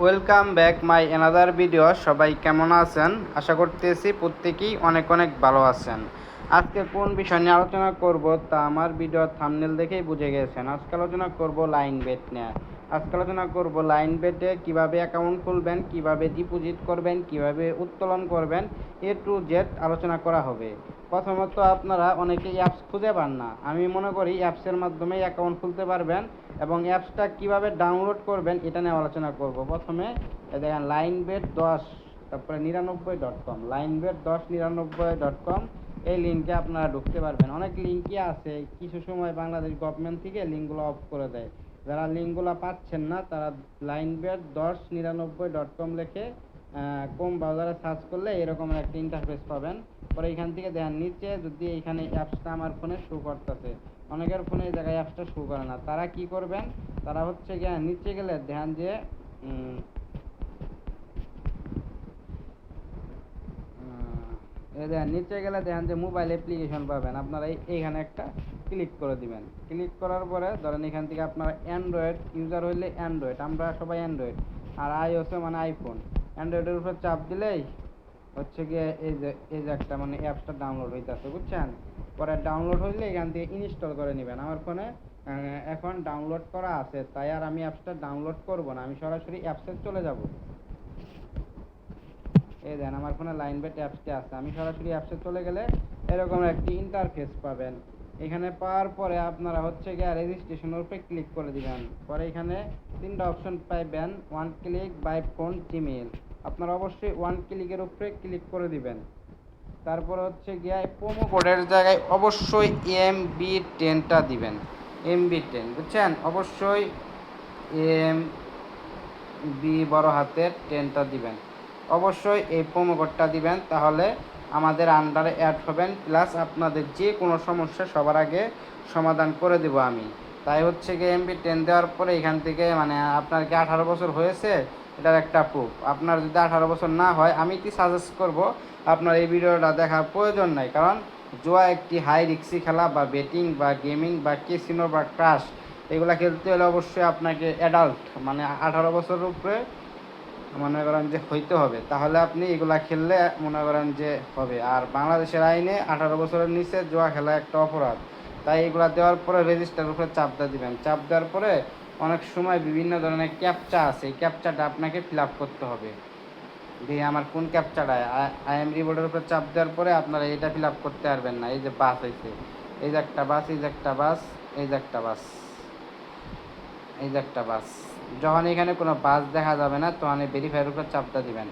Welcome back my another video. সবাই কেমন আছেন? আশা করতেছি প্রত্যেকেই অনেক অনেক ভালো আছেন। আজকে কোন বিষয় নিয়ে আলোচনা করব তা আমার ভিডিওর থাম্বনেল দেখেই বুঝে গেছেন। আজকে আলোচনা করব লাইন বেট নিয়ে। আজকে আলোচনা করব লাইন বেটে কীভাবে অ্যাকাউন্ট খুলবেন, কিভাবে ডিপোজিট করবেন, কিভাবে উত্তোলন করবেন, এ টু জেড আলোচনা করা হবে। প্রথমত আপনারা অনেকেই অ্যাপস খুঁজে পান না। আমি মনে করি অ্যাপসের মাধ্যমে অ্যাকাউন্ট খুলতে পারবেন এবং অ্যাপসটা কীভাবে ডাউনলোড করবেন এটা নিয়ে আলোচনা করব। প্রথমে দেখেন লাইনবেট10 তারপরে 99.com, লাইনবেট1099.com, এই লিঙ্কে আপনারা ঢুকতে পারবেন। অনেক লিঙ্কই আছে, কিছু সময় বাংলাদেশ গভর্নমেন্ট থেকে লিঙ্কগুলো অফ করে দেয়। যারা লিঙ্কগুলো পাচ্ছেন না তারা লাইনবেট1099.com লিখে কম ব্রাউজারে সার্চ করলে এরকম একটা ইন্টারফেস পাবেন। পরে এখান থেকে দেখেন নিচে যদি এইখানে অ্যাপসটা আমার ফোনে শো করতেছে, অনেকের ফোনে এই জায়গায় অ্যাপসটা শো করে না। তারা কি করবেন, তারা হচ্ছে গিয়ে নিচে গেলে দেখেন যে নিচে গেলে দেখেন যে মোবাইল অ্যাপ্লিকেশন পাবেন। আপনারা এইখানে একটা ক্লিক করে দিবেন। ক্লিক করার পরে ধরেন এখান থেকে আপনারা অ্যান্ড্রয়েড ইউজার হইলে অ্যান্ড্রয়েড, আমরা সবাই অ্যান্ড্রয়েড, আর আইওএস মানে আইফোন, অ্যান্ড্রয়েডের উপর চাপ দিলেই হচ্ছে গিয়ে এই যে একটা মানে অ্যাপসটা ডাউনলোড হইতেছে, বুঝছেন? পরে ডাউনলোড হইলে এখান থেকে ইনস্টল করে নেবেন। আমার ফোনে এখন ডাউনলোড করা আছে, তাই আর আমি অ্যাপসটা ডাউনলোড করব না, আমি সরাসরি অ্যাপসে চলে যাব। এই দেন আমার ফোনে লাইনবেট অ্যাপসটি আছে, আমি সরাসরি অ্যাপসে চলে গেলে এরকম একটি ইন্টারফেস পাবেন। এখানে পাওয়ার পরে আপনারা হচ্ছে গিয়ে রেজিস্ট্রেশনের উপরে ক্লিক করে দিবেন। পরে এখানে তিনটা অপশন পাইবেন, one click, by phone, Gmail. আপনারা অবশ্যই ওয়ান ক্লিকের উপরে ক্লিক করে দিবেন। তারপর হচ্ছে গিয়ে প্রোমো কোডের জায়গায় অবশ্যই MB10টা দিবেন, MB10, বুঝছেন? অবশ্যই MB বড় হাতের 10টা দিবেন। অবশ্যই এই প্রোমো কোডটা দিবেন, তাহলে আমাদের আন্ডারে অ্যাড হবেন, প্লাস আপনাদের যে কোনো সমস্যা সবার আগে সমাধান করে দেব আমি। তাই হচ্ছে গিয়ে MB10 দেওয়ার পরে এখান থেকে মানে আপনার কি 18 বছর হয়েছে এটার একটা প্রুফ। আপনার যদি 18 বছর না হয়, আমি কি সাজেস্ট করব আপনার এই ভিডিওটা দেখার প্রয়োজন নাই, কারণ জুয়া একটি হাই রিস্কি খেলা, বা বেটিং বা গেমিং বা ক্যাসিনো বা ক্রাশ, এগুলা খেলতে হলে অবশ্যই আপনাকে অ্যাডাল্ট মানে 18 বছরের উপরে মনে করেন যে হইতে হবে, তাহলে আপনি এগুলা খেললে মনে করেন যে হবে। আর বাংলাদেশের আইনে 18 বছরের নিচে জুয়া খেলা একটা অপরাধ। তাই এগুলা দেওয়ার পরে রেজিস্টার উপরে চাপ দিয়ে দিবেন। চাপ দেওয়ার পরে অনেক সময় বিভিন্ন ধরনের ক্যাপচা আছে, এই ক্যাপচাটা আপনাকে ফিল আপ করতে হবে। দিয়ে আমার কোন ক্যাপচাটা, IM রিবোর্ডের উপরে চাপ দেওয়ার পরে আপনারা এটা ফিল আপ করতে পারবেন না। এই যে বাস হয়েছে, এই যে একটা বাস, এই যে একটা বাস, এই যে একটা বাস, এই যে একটা বাস। যখন এখানে কোনো বাস দেখা যাবে না তখন এই ভেরিফাইয়ের উপর চাপটা দিবেন।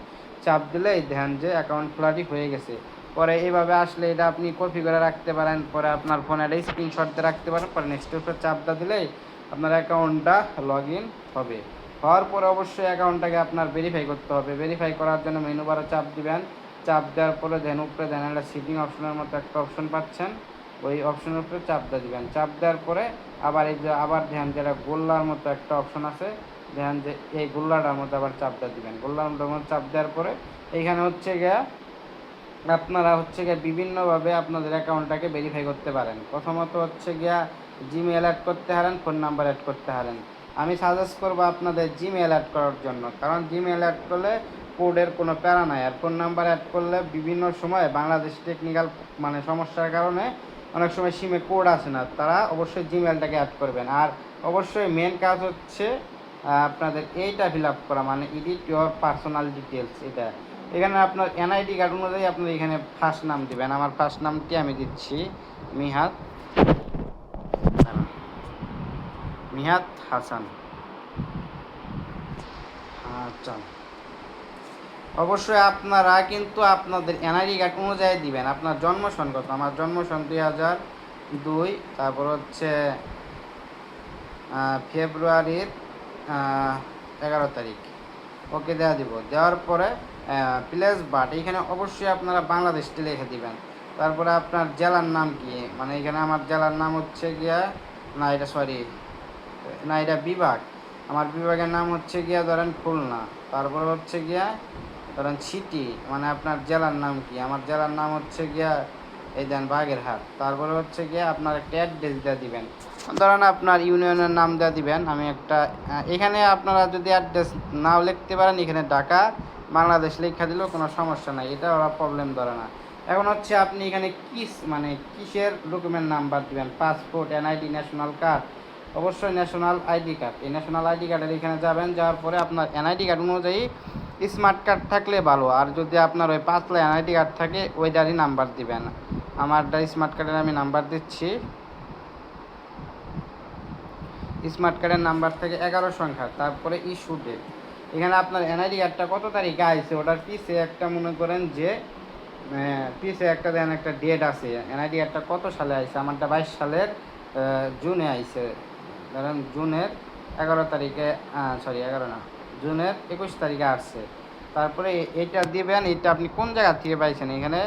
চাপ দিলেই দেখেন যে অ্যাকাউন্ট খোলাটি হয়ে গেছে। পরে এইভাবে আসলে এটা আপনি কপি করে রাখতে পারেন, পরে আপনার ফোনে একটা স্ক্রিনশট দিয়ে রাখতে পারেন। পরে নেক্সটের উপর চাপটা দিলেই আপনার অ্যাকাউন্টটা লগ ইন হবে। হওয়ার পরে অবশ্যই অ্যাকাউন্টটাকে আপনার ভেরিফাই করতে হবে। ভেরিফাই করার জন্য মেনু বারে চাপ দিবেন। চাপ দেওয়ার পরে দেন উপরে দেন একটা সিটিং অপশনের মতো একটা অপশন পাচ্ছেন, ওই অপশনের উপরে চাপ দিয়ে দিবেন। চাপ দেওয়ার পরে আবার এই যে আবার ধ্যান যেটা গোল্লার মতো একটা অপশন আছে, ধ্যান যে এই গোল্লাটার মধ্যে আবার চাপ দিয়ে দিবেন। গোল্লার মধ্যে চাপ দেওয়ার পরে এইখানে হচ্ছে গিয়া আপনারা হচ্ছে গিয়ে বিভিন্নভাবে আপনাদের অ্যাকাউন্টটাকে ভেরিফাই করতে পারেন। প্রথমত হচ্ছে গিয়া জিমেল অ্যাড করতে পারেন, ফোন নাম্বার অ্যাড করতে পারেন। আমি সাজেস্ট করবো আপনাদের জিমেল অ্যাড করার জন্য, কারণ জিমেল অ্যাড করলে কোডের কোনো প্যারা নাই। আর ফোন নাম্বার অ্যাড করলে বিভিন্ন সময় বাংলাদেশ টেকনিক্যাল মানে সমস্যার কারণে অনেক সময় সিমে কোড আসে না, তারা অবশ্যই জিমেলটাকে অ্যাড করবেন। আর অবশ্যই মেন কাজ হচ্ছে আপনাদের এইটা ফিল আপ করা, মানে এডিট ইউর পার্সোনাল ডিটেলস। এটা এখানে আপনার NID কার্ড অনুযায়ী আপনার এখানে ফার্স্ট নাম দিবেন। আমার ফার্স্ট নামটি আমি দিচ্ছি মিহাত, মিহাত হাসান। আচ্ছা, অবশ্যই আপনারা কিন্তু আপনাদের NID কার্ড অনুযায়ী দিবেন। আপনার জন্ম সন কত? আমার জন্ম সন 2002, তারপর হচ্ছে ফেব্রুয়ারির 11 তারিখ। ওকে দেওয়া দিব। দেওয়ার পরে প্লেস বাট এখানে অবশ্যই আপনারা বাংলাদেশটি লিখে দিবেন। তারপরে আপনার জেলার নাম কি, মানে এখানে আমার জেলার নাম হচ্ছে গিয়া, না এটা সরি, না এটা বিভাগ, আমার বিভাগের নাম হচ্ছে গিয়া ধরেন খুলনা। তারপরে হচ্ছে গিয়া ধরেন সিটি, মানে আপনার জেলার নাম কি, আমার জেলার নাম হচ্ছে গিয়া এই দেন বাগেরহাট। তারপরে হচ্ছে গিয়া আপনার একটা অ্যাড্রেস দিয়ে দিবেন। ধরেন আপনার ইউনিয়নের নাম দেওয়া দিবেন। আমি একটা এখানে আপনারা যদি অ্যাড্রেস নাও লিখতে পারেন, এখানে ঢাকা বাংলাদেশ লেখা দিলেও কোনো সমস্যা নাই, এটা ওরা প্রবলেম ধরে না। এখন হচ্ছে আপনি এখানে মানে কিসের ডকুমেন্ট নাম্বার দিবেন, পাসপোর্ট, এনআইডি, ন্যাশনাল কার্ড, অবশ্যই ন্যাশনাল আইডি কার্ড। এই ন্যাশনাল আইডি কার্ডের এখানে যাবেন, যাওয়ার পরে আপনার এনআইডি কার্ড অনুযায়ী স্মার্ট কার্ড থাকলে ভালো, আর যদি আপনার ওই পাতলা এনআইডি কার্ড থাকে ওইটারই নাম্বার দিবেন। আমারটা স্মার্ট কার্ডের আমি নাম্বার দিচ্ছি। স্মার্ট কার্ডের নাম্বার থেকে 11 সংখ্যা, তারপরে ইস্যু ডেট। এখানে আপনার এনআইডি কার্ডটা কত তারিখে আইছে ওটার পিছে একটা মনে করেন যে পিছে একটা দেন একটা ডেট আছে, এনআইডি কার্ডটা কত সালে আইছে। আমারটা 22 সালের জুনে আইছে, ধরেন জুনের 11 তারিখে, সরি 11 না, জুনের 21 তারিখে আসছে। তারপরে এটা দিবেন, এটা আপনি কোন জায়গা থেকে পাইছেন, এখানে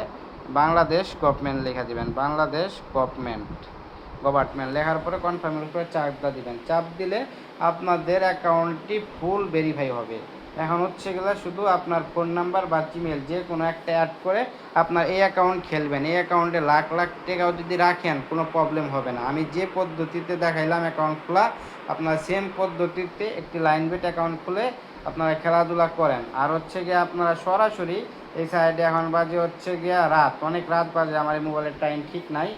বাংলাদেশ গভর্নমেন্ট লেখা দিবেন, বাংলাদেশ গভর্নমেন্ট লেখার পরে কনফার্মের উপরে চাপটা দিবেন। চাপ দিলে আপনাদের অ্যাকাউন্টটি ফুল ভেরিফাই হবে। এখন হচ্ছে গেলে শুধু আপনার ফোন নাম্বার বা জিমেল যে কোনো একটা অ্যাড করে আপনার এই অ্যাকাউন্ট খেলবেন। এই অ্যাকাউন্টে লাখ লাখ টাকাও যদি রাখেন কোনো প্রবলেম হবে না। আমি যে পদ্ধতিতে দেখাইলাম অ্যাকাউন্ট খোলা, আপনার সেম পদ্ধতিতে একটি লাইন বেট অ্যাকাউন্ট খুলে আপনারা খেলাধুলা করেন। আর হচ্ছে গিয়ে আপনারা সরাসরি এই সাইডে এখন বাজে হচ্ছে গিয়া রাত, অনেক রাত বাজে, আমার এই মোবাইলের টাইম ঠিক নাই,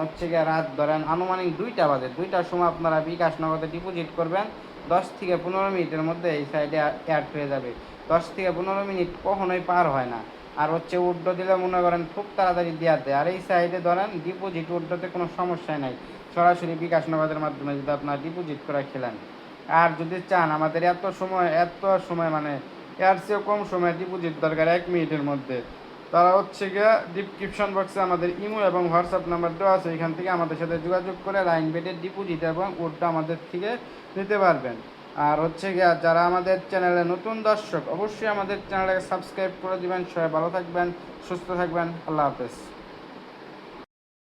হচ্ছে গিয়ে রাত ধরেন আনুমানিক 2টা বাজে। 2টার সময় আপনারা বিকাশ নগদে ডিপোজিট করবেন, 10 থেকে 15 মিনিটের মধ্যে এই সাইডে অ্যাড হয়ে যাবে। 10 থেকে 15 মিনিট কখনোই পার হয় না। আর হচ্ছে উইথড্র দিলে মনে করেন খুব তাড়াতাড়ি দেওয়া দেয়। আর এই সাইডে ধরেন ডিপোজিট উইথড্রতে কোনো সমস্যাই নাই, সরাসরি বিকাশ নগদের মাধ্যমে যদি আপনারা ডিপোজিট করে খেলেন। আর যদি চান আমাদের এত সময় মানে এর চেয়েও কম সময় ডিপোজিট দরকার 1 মিনিটের মধ্যে, তারা হচ্ছে গিয়ে ডিসক্রিপশন বক্সে আমাদের ইমো এবং হোয়াটসঅ্যাপ নাম্বার দেওয়া আছে, এখান থেকে আমাদের সাথে যোগাযোগ করে লাইন বেডের ডিপোজিট এবং উইথড্র আমাদের থেকে নিতে পারবেন। আর হচ্ছে গিয়ে যারা আমাদের চ্যানেলে নতুন দর্শক অবশ্যই আমাদের চ্যানেলটাকে সাবস্ক্রাইব করে দিবেন। সবাই ভালো থাকবেন, সুস্থ থাকবেন, আল্লাহ হাফেজ।